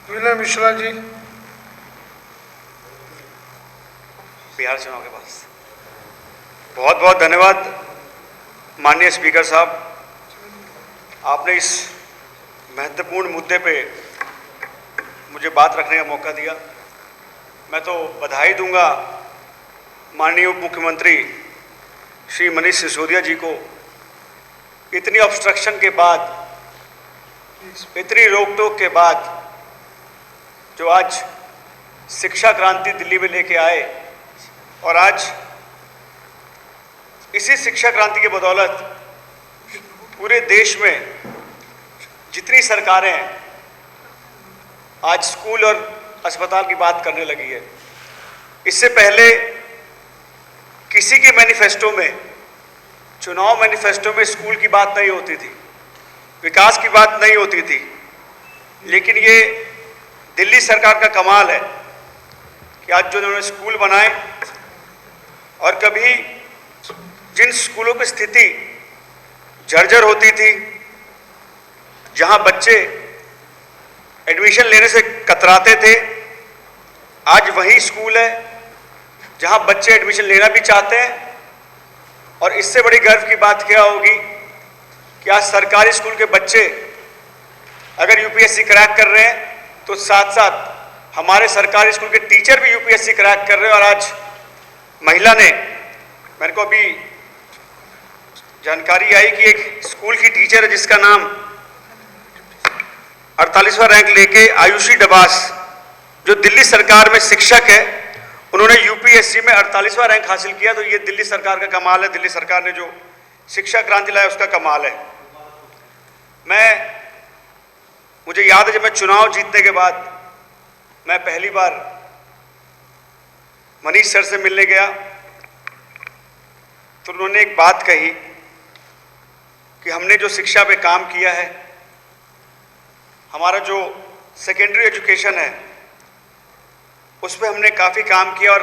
विनय मिश्रा जी। बिहार चुनाव के पास बहुत बहुत धन्यवाद माननीय स्पीकर साहब, आपने इस महत्वपूर्ण मुद्दे पे मुझे बात रखने का मौका दिया। मैं तो बधाई दूंगा माननीय उप मुख्यमंत्री श्री मनीष सिसोदिया जी को, इतनी ऑब्स्ट्रक्शन के बाद, इतनी रोक टोक के बाद जो आज शिक्षा क्रांति दिल्ली में लेके आए, और आज इसी शिक्षा क्रांति के बदौलत पूरे देश में जितनी सरकारें हैं आज स्कूल और अस्पताल की बात करने लगी है। इससे पहले किसी के मैनिफेस्टो में, चुनाव मैनिफेस्टो में स्कूल की बात नहीं होती थी, विकास की बात नहीं होती थी। लेकिन ये दिल्ली सरकार का कमाल है कि आज जो उन्होंने स्कूल बनाए, और कभी जिन स्कूलों की स्थिति जर्जर होती थी, जहां बच्चे एडमिशन लेने से कतराते थे, आज वही स्कूल है जहां बच्चे एडमिशन लेना भी चाहते हैं। और इससे बड़ी गर्व की बात क्या होगी कि आज सरकारी स्कूल के बच्चे अगर यूपीएससी क्रैक कर रहे हैं तो साथ साथ हमारे सरकारी स्कूल के टीचर भी यूपीएससी क्रैक कर रहे हैं। और आज महिला ने, मेरे को अभी जानकारी आई कि एक स्कूल की टीचर है जिसका नाम 48वां रैंक लेके आयुषी डबास, जो दिल्ली सरकार में शिक्षक है, उन्होंने यूपीएससी में 48वां रैंक हासिल किया। तो ये दिल्ली सरकार का कमाल है, दिल्ली सरकार ने जो शिक्षा क्रांति लाया उसका कमाल है। मुझे याद है जब मैं चुनाव जीतने के बाद मैं पहली बार मनीष सर से मिलने गया तो उन्होंने एक बात कही कि हमने जो शिक्षा पे काम किया है, हमारा जो सेकेंडरी एजुकेशन है उस पर हमने काफ़ी काम किया और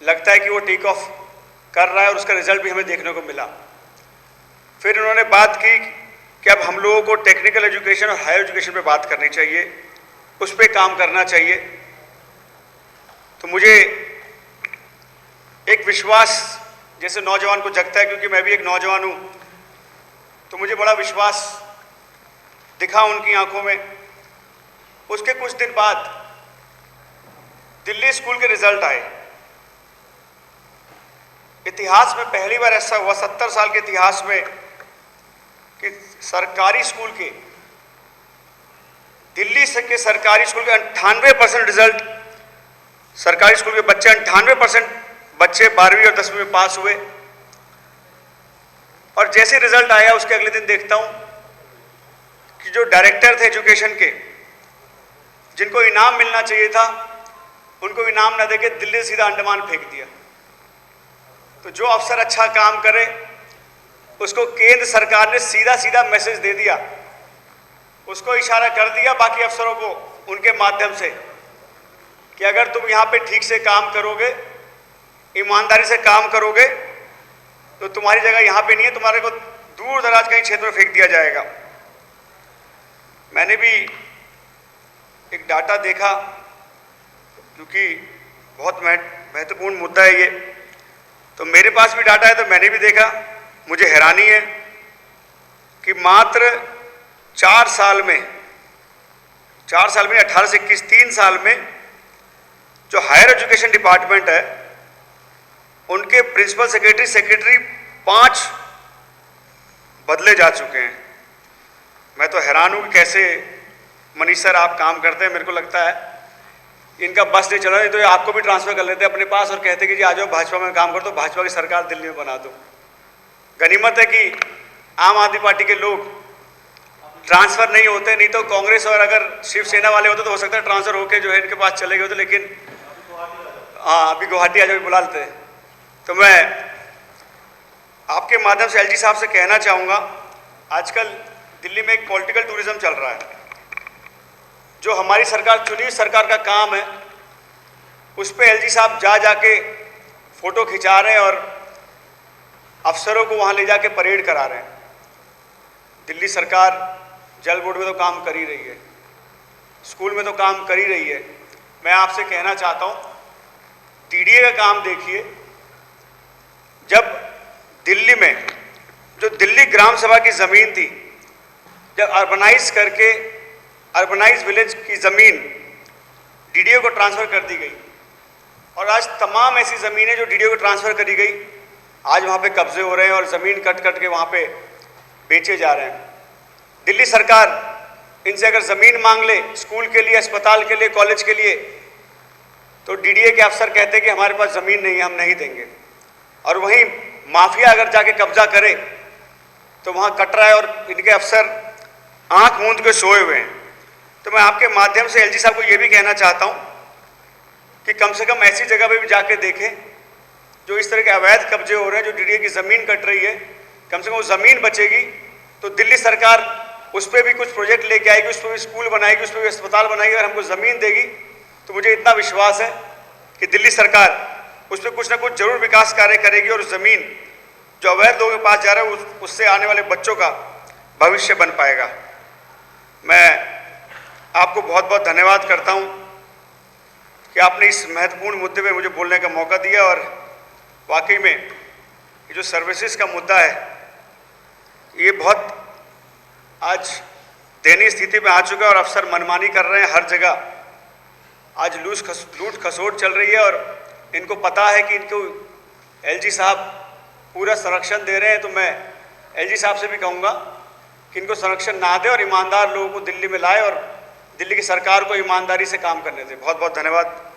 लगता है कि वो टेक ऑफ कर रहा है और उसका रिजल्ट भी हमें देखने को मिला। फिर उन्होंने बात की कि अब हम लोगों को टेक्निकल एजुकेशन और हायर एजुकेशन पे बात करनी चाहिए, उस पर काम करना चाहिए। तो मुझे एक विश्वास जैसे नौजवान को जगता है, क्योंकि मैं भी एक नौजवान हूँ, तो मुझे बड़ा विश्वास दिखा उनकी आंखों में। उसके कुछ दिन बाद दिल्ली स्कूल के रिजल्ट आए। इतिहास में पहली बार ऐसा हुआ 70 साल के इतिहास में कि सरकारी स्कूल के, दिल्ली से के सरकारी स्कूल के 98% रिजल्ट, सरकारी स्कूल के बच्चे 98% बच्चे 12वीं और 10वीं में पास हुए। और जैसे रिजल्ट आया उसके अगले दिन देखता हूं कि जो डायरेक्टर थे एजुकेशन के, जिनको इनाम मिलना चाहिए था, उनको इनाम ना देके दिल्ली से सीधा अंडमान फेंक दिया। तो जो अफसर अच्छा काम करे उसको केंद्र सरकार ने सीधा सीधा मैसेज दे दिया, उसको इशारा कर दिया बाकी अफसरों को उनके माध्यम से कि अगर तुम यहाँ पे ठीक से काम करोगे, ईमानदारी से काम करोगे, तो तुम्हारी जगह यहाँ पे नहीं है, तुम्हारे को दूर दराज कहीं क्षेत्र में फेंक दिया जाएगा। मैंने भी एक डाटा देखा, क्योंकि बहुत महत्वपूर्ण मुद्दा है ये, तो मेरे पास भी डाटा है, तो मैंने भी देखा। मुझे हैरानी है कि मात्र 4 साल में 18 से 21, 3 साल में जो हायर एजुकेशन डिपार्टमेंट है उनके प्रिंसिपल सेक्रेटरी 5 बदले जा चुके हैं। मैं तो हैरान हूँ कि कैसे मनीष सर आप काम करते हैं। मेरे को लगता है इनका बस नहीं चला, नहीं तो ये आपको भी ट्रांसफर कर लेते अपने पास और कहते कि जी आ जाओ भाजपा में काम कर दो, भाजपा की सरकार दिल्ली में बना दो। गनीमत है कि आम आदमी पार्टी के लोग ट्रांसफर नहीं होते, नहीं तो कांग्रेस और अगर शिवसेना वाले होते तो हो सकता है ट्रांसफर होके जो है इनके पास चले गए होते। लेकिन हाँ, अभी गुवाहाटी आज भी बुला लेते हैं। तो मैं आपके माध्यम से एलजी साहब से कहना चाहूँगा, आजकल दिल्ली में एक पॉलिटिकल टूरिज्म चल रहा है। जो हमारी सरकार, चुनी सरकार का काम है, उस पर एलजी साहब जाके फोटो खिंचा रहे हैं और अफसरों को वहाँ ले जाके परेड करा रहे हैं। दिल्ली सरकार जल बोर्ड में तो काम कर ही रही है, स्कूल में तो काम कर ही रही है। मैं आपसे कहना चाहता हूँ, टीडीए का काम देखिए। जब दिल्ली में जो दिल्ली ग्राम सभा की ज़मीन थी, जब अर्बनाइज करके अर्बनाइज विलेज की ज़मीन डीडीए को ट्रांसफ़र कर दी गई, और आज तमाम ऐसी ज़मीनें जो डीडीए को ट्रांसफ़र करी गई, आज वहाँ पे कब्जे हो रहे हैं और ज़मीन कट कट के वहाँ पे बेचे जा रहे हैं। दिल्ली सरकार इनसे अगर ज़मीन मांग ले स्कूल के लिए, अस्पताल के लिए, कॉलेज के लिए, तो डीडीए के अफसर कहते हैं कि हमारे पास ज़मीन नहीं है, हम नहीं देंगे। और वहीं माफिया अगर जाके कब्जा करे तो वहाँ कट रहा है और इनके अफसर आंख मूंद के सोए हुए हैं। तो मैं आपके माध्यम से एलजी साहब को ये भी कहना चाहता हूँ कि कम से कम ऐसी जगह पे भी जाके देखें जो इस तरह के अवैध कब्जे हो रहे हैं, जो डीडीए की ज़मीन कट रही है। कम से कम वो ज़मीन बचेगी तो दिल्ली सरकार उस पर भी कुछ प्रोजेक्ट लेके आएगी, उस पर भी स्कूल बनाएगी, उस पर भी अस्पताल बनाएगी। अगर हमको ज़मीन देगी तो मुझे इतना विश्वास है कि दिल्ली सरकार उस पर कुछ ना कुछ जरूर विकास कार्य करेगी और ज़मीन जो अवैध लोगों के पास जा रहा है उससे आने वाले बच्चों का भविष्य बन पाएगा। मैं आपको बहुत बहुत धन्यवाद करता हूँ कि आपने इस महत्वपूर्ण मुद्दे पे मुझे बोलने का मौका दिया। और वाकई में ये जो सर्विसेज का मुद्दा है, ये बहुत आज दयनीय स्थिति में आ चुका है और अफसर मनमानी कर रहे हैं हर जगह। आज लूट खसोट चल रही है और इनको पता है कि इनको एलजी साहब पूरा संरक्षण दे रहे हैं। तो मैं एलजी साहब से भी कहूँगा कि इनको संरक्षण ना दे और ईमानदार लोगों को दिल्ली में लाए और दिल्ली की सरकार को ईमानदारी से काम करने दें। बहुत बहुत धन्यवाद।